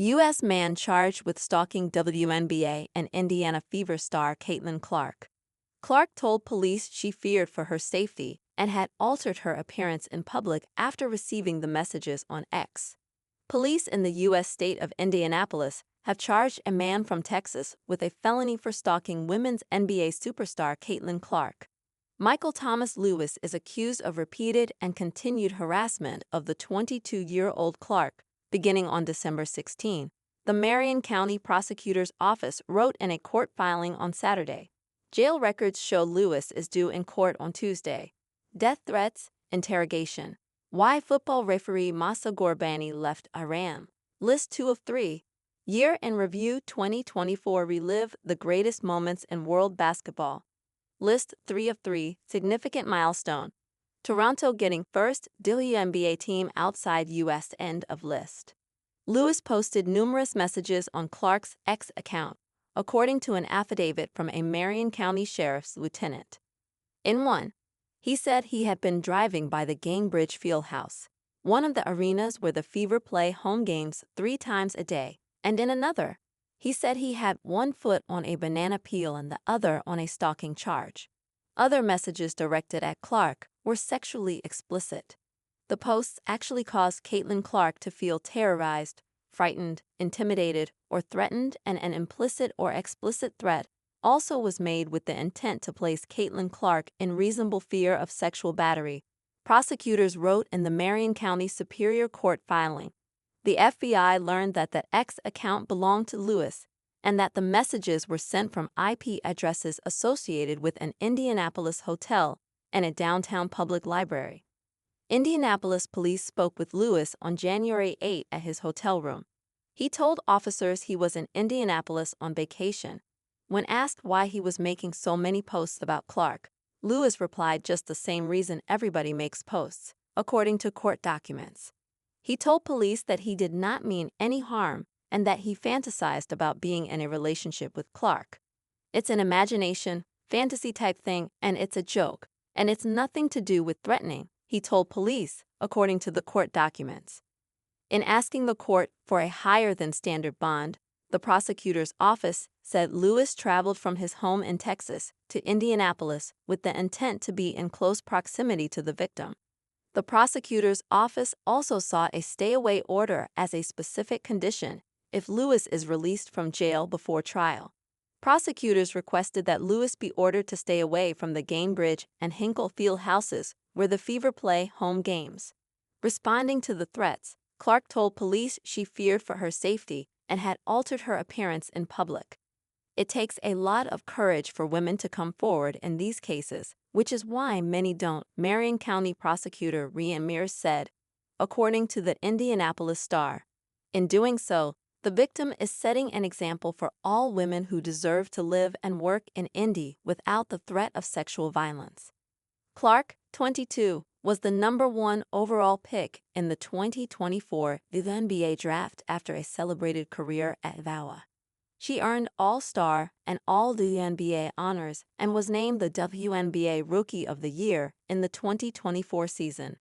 U.S. man charged with stalking WNBA and Indiana Fever star Caitlin Clark. Clark told police she feared for her safety and had altered her appearance in public after receiving the messages on X. Police in the U.S. state of Indianapolis have charged a man from Texas with a felony for stalking women's NBA superstar Caitlin Clark. Michael Thomas Lewis is accused of repeated and continued harassment of the 22-year-old Clark, beginning on December 16. The Marion County Prosecutor's Office wrote in a court filing on Saturday. Jail records show Lewis is due in court on Tuesday. Death threats, interrogation. Why football referee Masa Gorbani left Iran. List 2 of 3. Year in Review 2024 relive the greatest moments in world basketball. List 3 of 3. Significant milestone. Toronto getting first WNBA team outside U.S. End of list. Lewis posted numerous messages on Clark's X account, according to an affidavit from a Marion County Sheriff's lieutenant. In one, he said he had been driving by the Gainbridge Fieldhouse, one of the arenas where the Fever play home games 3 times a day, and in another, he said he had one foot on a banana peel and the other on a stalking charge. Other messages directed at Clark were sexually explicit. The posts actually caused Caitlin Clark to feel terrorized, frightened, intimidated, or threatened, and an implicit or explicit threat also was made with the intent to place Caitlin Clark in reasonable fear of sexual battery, prosecutors wrote in the Marion County Superior Court filing. The FBI learned that the X account belonged to Lewis and that the messages were sent from IP addresses associated with an Indianapolis hotel and a downtown public library. Indianapolis police spoke with Lewis on January 8 at his hotel room. He told officers he was in Indianapolis on vacation. When asked why he was making so many posts about Clark, Lewis replied just the same reason everybody makes posts, according to court documents. He told police that he did not mean any harm and that he fantasized about being in a relationship with Clark. It's an imagination, fantasy type thing, and it's a joke, and it's nothing to do with threatening, he told police, according to the court documents. In asking the court for a higher-than-standard bond, the prosecutor's office said Lewis traveled from his home in Texas to Indianapolis with the intent to be in close proximity to the victim. The prosecutor's office also sought a stay-away order as a specific condition if Lewis is released from jail before trial. Prosecutors requested that Lewis be ordered to stay away from the Gainbridge and Hinkle field houses where the Fever play home games. Responding to the threats, Clark told police she feared for her safety and had altered her appearance in public. It takes a lot of courage for women to come forward in these cases, which is why many don't, Marion County Prosecutor Rhian Mears said, according to the Indianapolis Star. In doing so, the victim is setting an example for all women who deserve to live and work in Indy without the threat of sexual violence. Clark, 22, was the #1 overall pick in the 2024 WNBA draft after a celebrated career at VAWA. She earned All-Star and All-WNBA honors and was named the WNBA Rookie of the Year in the 2024 season.